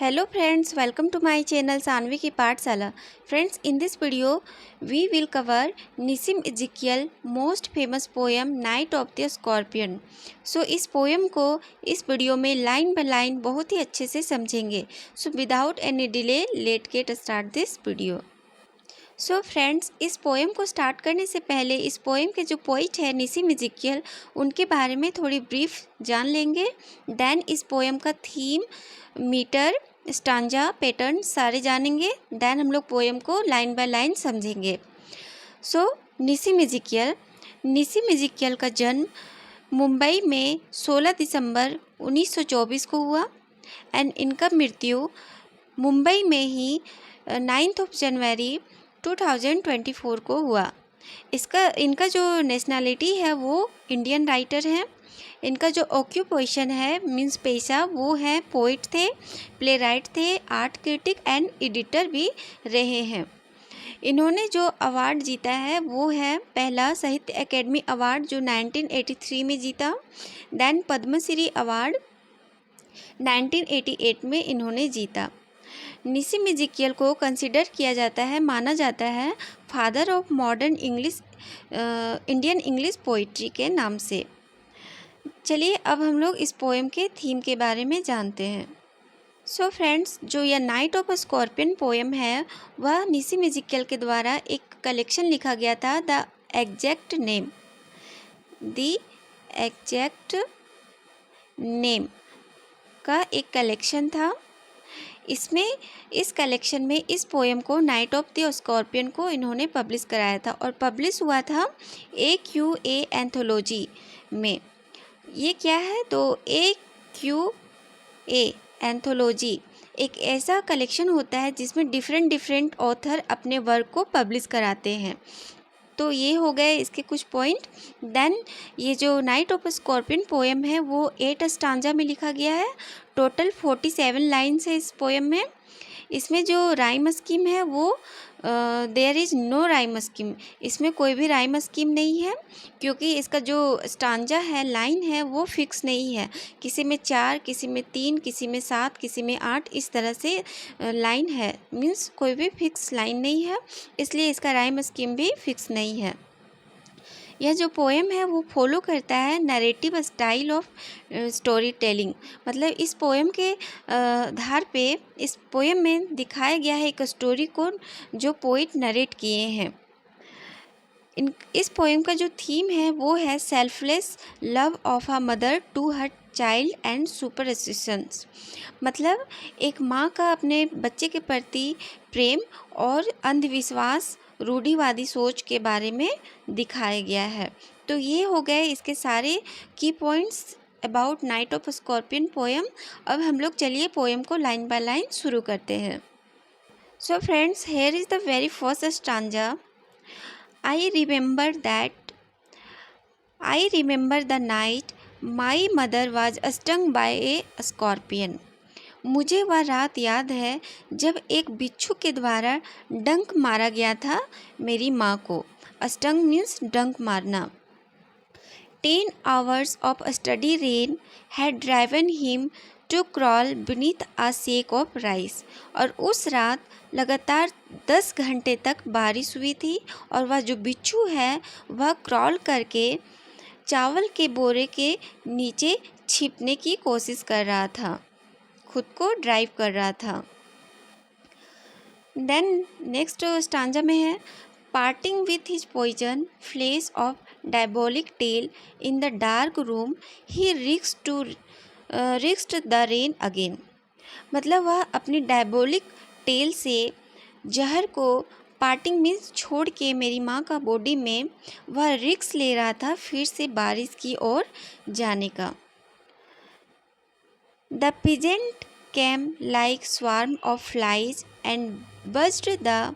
Hello friends, welcome to my channel Sanvi की पाठशाला। Friends, in this video we will cover Nissim Ezekiel most famous poem Night of the Scorpion। So इस poem को इस video में line by line बहुत ही अच्छे से समझेंगे। So without any delay, let's get start this video। So friends, इस poem को स्टार्ट करने से पहले इस पोएम के जो पोइट है निसिम इज़ेकियल, उनके बारे में थोड़ी ब्रीफ जान लेंगे। देन इस पोएम का थीम, मीटर, स्टांजा, पैटर्न सारे जानेंगे। देन हम लोग पोएम को लाइन बाय लाइन समझेंगे। सो निसिम इज़ेकियल का जन्म मुंबई में 16 दिसंबर 1924 को हुआ एंड इनका मृत्यु मुंबई में ही 9 जनवरी 2024 को हुआ। इनका जो नेशनैलिटी है वो इंडियन राइटर है। इनका जो ऑक्यूपेशन है मीन्स पेशा, वो है पोइट थे, प्ले राइट थे, आर्ट क्रिटिक एंड एडिटर भी रहे हैं। इन्होंने जो अवार्ड जीता है वो है पहला साहित्य अकेडमी अवार्ड जो 1983 में जीता। देन पद्मश्री अवार्ड 1988 में इन्होंने जीता। निसिम इज़ेकियल को कंसिडर किया जाता है, माना जाता है father of modern Indian English poetry के नाम से। चलिए अब हम लोग इस पोएम के थीम के बारे में जानते हैं। सो फ्रेंड्स, जो यह night of a scorpion poem है वह निसिम इज़ेकियल के द्वारा एक कलेक्शन लिखा गया था, द एग्जैक्ट नेम का एक कलेक्शन था। इस कलेक्शन में इस पोएम को नाइट ऑफ द स्कॉर्पियन को इन्होंने पब्लिश कराया था और पब्लिश हुआ था AQA एंथोलॉजी में। ये क्या है? तो AQA एंथोलॉजी एक ऐसा कलेक्शन होता है जिसमें डिफरेंट ऑथर अपने वर्क को पब्लिश कराते हैं। तो ये हो गए इसके कुछ पॉइंट। देन ये जो नाइट ऑफ स्कॉर्पियन पोएम है वो 8 स्टांजा में लिखा गया है। टोटल 47 लाइन्स है इस पोएम में। इसमें जो राइम स्कीम है वो there is no rhyme scheme, इसमें कोई भी राइम स्कीम नहीं है क्योंकि इसका जो स्टांजा है, लाइन है, वो फिक्स नहीं है। किसी में 4, किसी में 3, किसी में 7, किसी में 8, इस तरह से लाइन है। मीन्स कोई भी फिक्स लाइन नहीं है, इसलिए इसका राइम स्कीम भी फिक्स नहीं है। यह जो पोएम है वो फॉलो करता है narrative style of story telling. मतलब इस पोएम के आधार पे इस पोएम में दिखाया गया है एक स्टोरी को जो पोइट नरेट किए हैं। इस पोएम का जो थीम है वो है selfless love of a mother to her child and superstitions. मतलब एक माँ का अपने बच्चे के प्रति प्रेम और अंधविश्वास, रूढ़िवादी सोच के बारे में दिखाया गया है। तो ये हो गए इसके सारे की points about night of scorpion poem. अब हम लोग चलिए पोएम को लाइन बाय लाइन शुरू करते हैं। So friends, here is the very first stanza. I remember the night my mother was stung by a scorpion। मुझे वह रात याद है जब एक बिच्छू के द्वारा डंक मारा गया था मेरी माँ को। स्टंग मीन्स डंक मारना। 10 hours of steady rain had driven him to crawl beneath a sack of rice। और उस रात लगातार 10 घंटे तक बारिश हुई थी और वह जो बिच्छू है वह क्रॉल करके चावल के बोरे के नीचे छिपने की कोशिश कर रहा था, खुद को ड्राइव कर रहा था। देन नेक्स्ट स्टांजा में है, parting with his poison flash of diabolic tail in the dark room he risked the rain again. मतलब वह अपनी डायबोलिक टेल से जहर को, पार्टिंग मीन्स छोड़ के मेरी माँ का बॉडी में, वह रिस्क ले रहा था फिर से बारिश की ओर जाने का। The peasant came like swarm of flies and buzzed the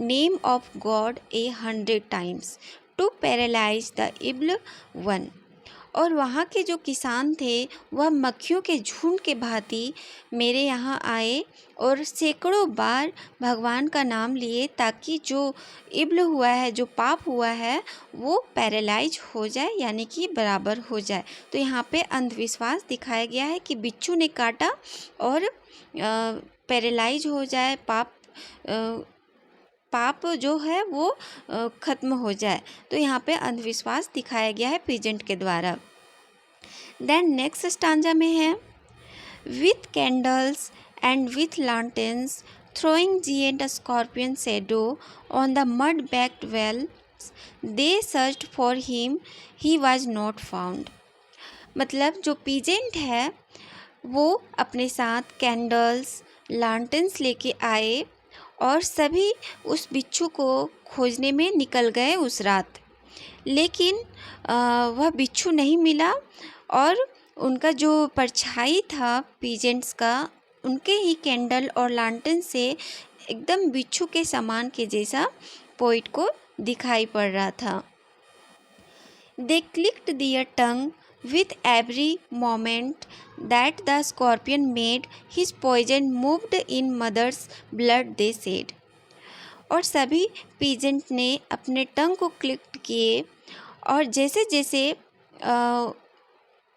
name of God 100 times to paralyze the evil one। और वहाँ के जो किसान थे वह मक्खियों के झुंड के भांति मेरे यहाँ आए और सैकड़ों बार भगवान का नाम लिए ताकि जो इब्ल हुआ है, जो पाप हुआ है, वो पैरालाइज हो जाए, यानी कि बराबर हो जाए। तो यहाँ पे अंधविश्वास दिखाया गया है कि बिच्छू ने काटा और पैरालाइज हो जाए, पाप जो है वो ख़त्म हो जाए। तो यहाँ पे अंधविश्वास दिखाया गया है पीजेंट के द्वारा। देन नेक्स्ट स्टांजा में है, with candles and with lanterns throwing giant scorpion shadow on the mud-backed wells, they searched for him, he was not found। मतलब जो पीजेंट है वो अपने साथ कैंडल्स, लैंटर्न्स लेके आए और सभी उस बिच्छू को खोजने में निकल गए उस रात, लेकिन वह बिच्छू नहीं मिला और उनका जो परछाई था पीजेंट्स का, उनके ही कैंडल और लैंटर्न से एकदम बिच्छू के समान के जैसा पोइट को दिखाई पड़ रहा था। They clicked their tongue with every moment that the scorpion made his poison moved in mother's blood, they said। और सभी पीजेंट ने अपने टंग को क्लिक किए और जैसे जैसे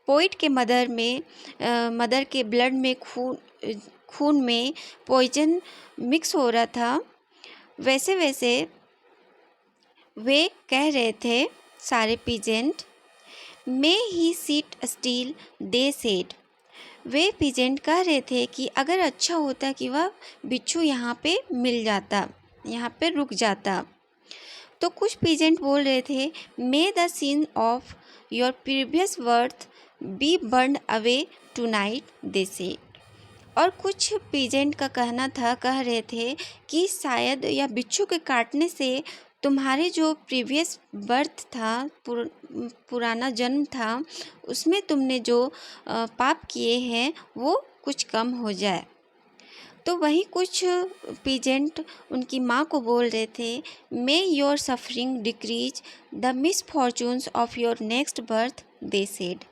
पोइट के मदर के ब्लड में खून में पॉइजन मिक्स हो रहा था, वैसे वैसे वे कह रहे थे सारे peasant, may he seat steel, they said. Way peasant कह रहे थे कि अगर अच्छा होता कि वह बिच्छू यहाँ पे मिल जाता, यहाँ पे रुक जाता। तो कुछ पीजेंट बोल रहे थे, may the sin of your previous birth be burn away tonight, they said. और कुछ पीजेंट का कहना था, कह रहे थे कि शायद या बिच्छू के काटने से तुम्हारे जो प्रीवियस बर्थ था, पुराना जन्म था, उसमें तुमने जो पाप किए हैं वो कुछ कम हो जाए। तो वही कुछ पीजेंट उनकी माँ को बोल रहे थे, मे your suffering decrease the misfortunes of your next birth, they said.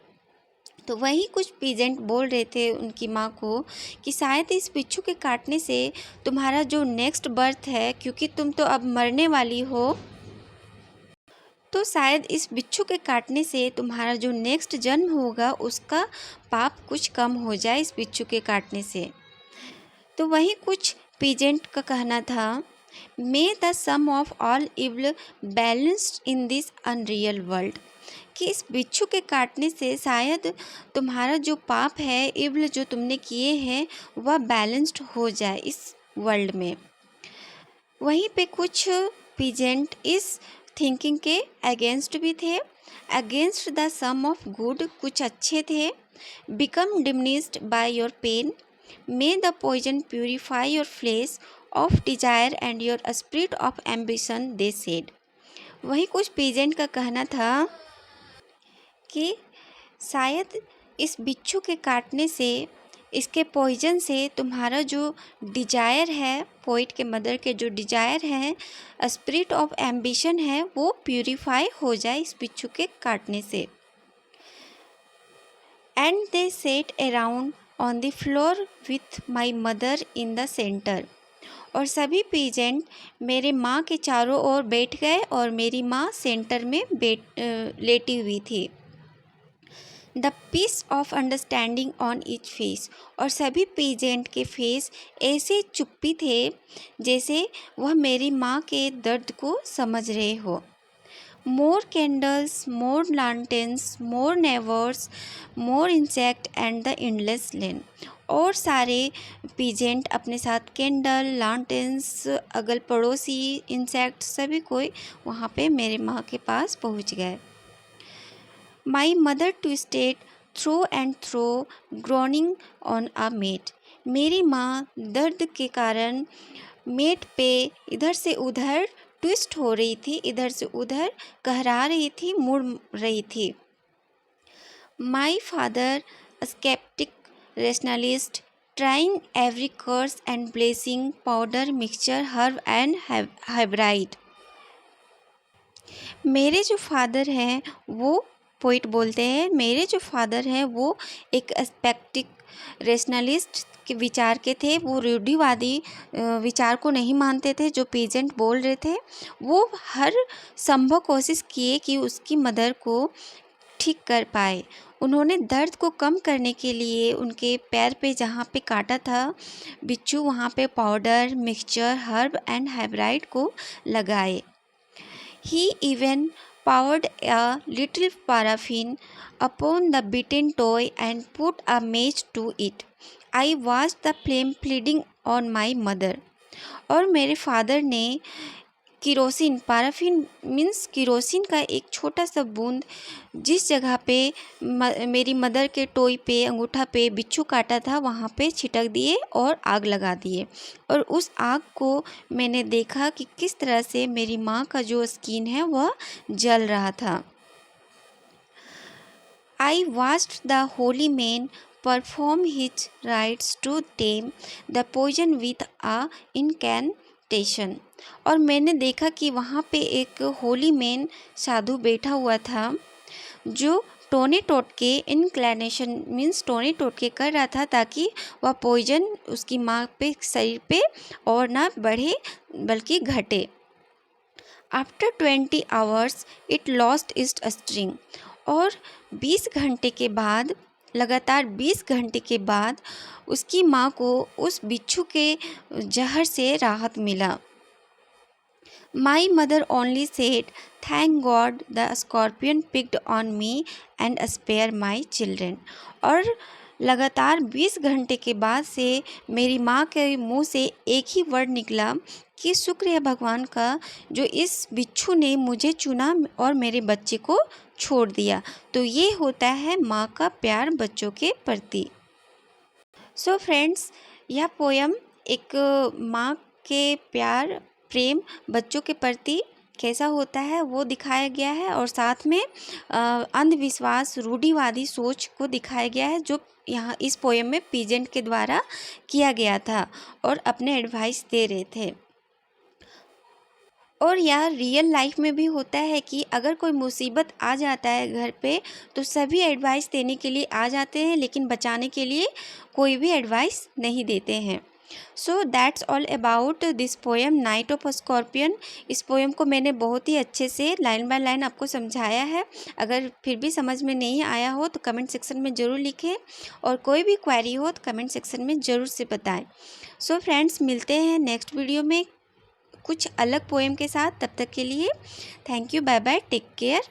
तो वही कुछ पीजेंट बोल रहे थे उनकी माँ को कि शायद इस बिच्छू के काटने से तुम्हारा जो नेक्स्ट बर्थ है, क्योंकि तुम तो अब मरने वाली हो, तो शायद इस बिच्छू के काटने से तुम्हारा जो नेक्स्ट जन्म होगा उसका पाप कुछ कम हो जाए इस बिच्छू के काटने से। तो वही कुछ पीजेंट का कहना था, may the sum of all evil balanced in this unreal world, कि इस बिच्छू के काटने से शायद तुम्हारा जो पाप है, इविल जो तुमने किए हैं, वह बैलेंस्ड हो जाए इस वर्ल्ड में। वहीं पे कुछ पीजेंट इस थिंकिंग के अगेंस्ट भी थे, against the sum of good, कुछ अच्छे थे। Become diminished by your pain, may the poison purify your flesh of desire and your spirit of ambition, they said. वही कुछ पीजेंट का कहना था कि शायद इस बिच्छू के काटने से, इसके पॉइजन से तुम्हारा जो डिजायर है, पोइट के मदर के जो डिजायर है, स्पिरिट ऑफ एम्बिशन है, वो प्यूरिफाई हो जाए इस बिच्छू के काटने से। And they set around on the floor with my mother in the centre. और सभी पीजेंट मेरे माँ के चारों ओर बैठ गए और मेरी माँ सेंटर में लेटी हुई थी। The peace of understanding on each face, और सभी पीजेंट के फेस ऐसे चुप्पी थे जैसे वह मेरी माँ के दर्द को समझ रहे हो। More candles, more lanterns, more neighbours, more insect and the endless rain. और सारे पीजेंट अपने साथ कैंडल, लैंटर्न्स, अगल पड़ोसी, इंसेक्ट, सभी कोई वहाँ पे मेरे माँ के पास पहुँच गए। My mother twisted through and through, groaning on a mat. मेरी माँ दर्द के कारण मेट पे इधर से उधर ट्विस्ट हो रही थी, इधर से उधर कहरा रही थी, मुड़ रही थी। My father sceptic rationalist, trying every curse and blessing powder mixture herb and hybrid. मेरे जो फादर हैं वो पोइट बोलते हैं, मेरे जो फादर हैं वो एक एस्पेक्टिक रेशनलिस्ट के विचार के थे। वो रूढ़िवादी विचार को नहीं मानते थे जो पीजेंट बोल रहे थे। वो हर संभव कोशिश किए कि उसकी मदर को ठीक कर पाए। उन्होंने दर्द को कम करने के लिए उनके पैर पे जहाँ पे काटा था बिच्छू, वहाँ पे powder, mixture, herb and hybrid को लगाए। He even poured a little paraffin upon the bitten toy and put a match to it. I watched the flame pleading on my mother. और मेरे फादर ने किरोसिन, पाराफिन मीन्स किरोसिन का एक छोटा सा बूंद जिस जगह पे मेरी मदर के टोई पे, अंगूठा पे बिच्छू काटा था वहाँ पे छिटक दिए और आग लगा दिए। और उस आग को मैंने देखा कि किस तरह से मेरी माँ का जो स्किन है वह जल रहा था। I watched the holy man perform his rites to tame the poison with a incantation. और मैंने देखा कि वहाँ पे एक होली मैन साधु बैठा हुआ था जो टोने टोटके, इनक्लेनेशन मीन्स टोने टोटके कर रहा था ताकि वह पॉइजन उसकी माँ पे, शरीर पे और ना बढ़े बल्कि घटे। After 20 hours it lost its string. और 20 घंटे के बाद, लगातार 20 घंटे के बाद उसकी माँ को उस बिच्छू के जहर से राहत मिला। My mother only said, "Thank God the scorpion picked on me and spared my children." और लगातार 20 घंटे के बाद से मेरी माँ के मुंह से एक ही वर्ड निकला कि शुक्र है भगवान का जो इस बिच्छू ने मुझे चुना और मेरे बच्चे को छोड़ दिया। तो ये होता है माँ का प्यार बच्चों के प्रति। सो फ्रेंड्स, यह पोयम एक माँ के प्यार, प्रेम बच्चों के प्रति कैसा होता है वो दिखाया गया है और साथ में अंधविश्वास, रूढ़िवादी सोच को दिखाया गया है जो यहाँ इस पोयम में पीजेंट के द्वारा किया गया था और अपने एडवाइस दे रहे थे। और यह रियल लाइफ में भी होता है कि अगर कोई मुसीबत आ जाता है घर पे तो सभी एडवाइस देने के लिए आ जाते हैं लेकिन बचाने के लिए कोई भी एडवाइस नहीं देते हैं। So that's all about this poem night of scorpion. इस पोएम को मैंने बहुत ही अच्छे से लाइन बाय लाइन आपको समझाया है। अगर फिर भी समझ में नहीं आया हो तो कमेंट सेक्शन में ज़रूर लिखें और कोई भी क्वेरी हो तो कमेंट सेक्शन में ज़रूर से बताएं। सो फ्रेंड्स, मिलते हैं नेक्स्ट वीडियो में कुछ अलग पोएम के साथ। तब तक के लिए thank you, bye bye, take care.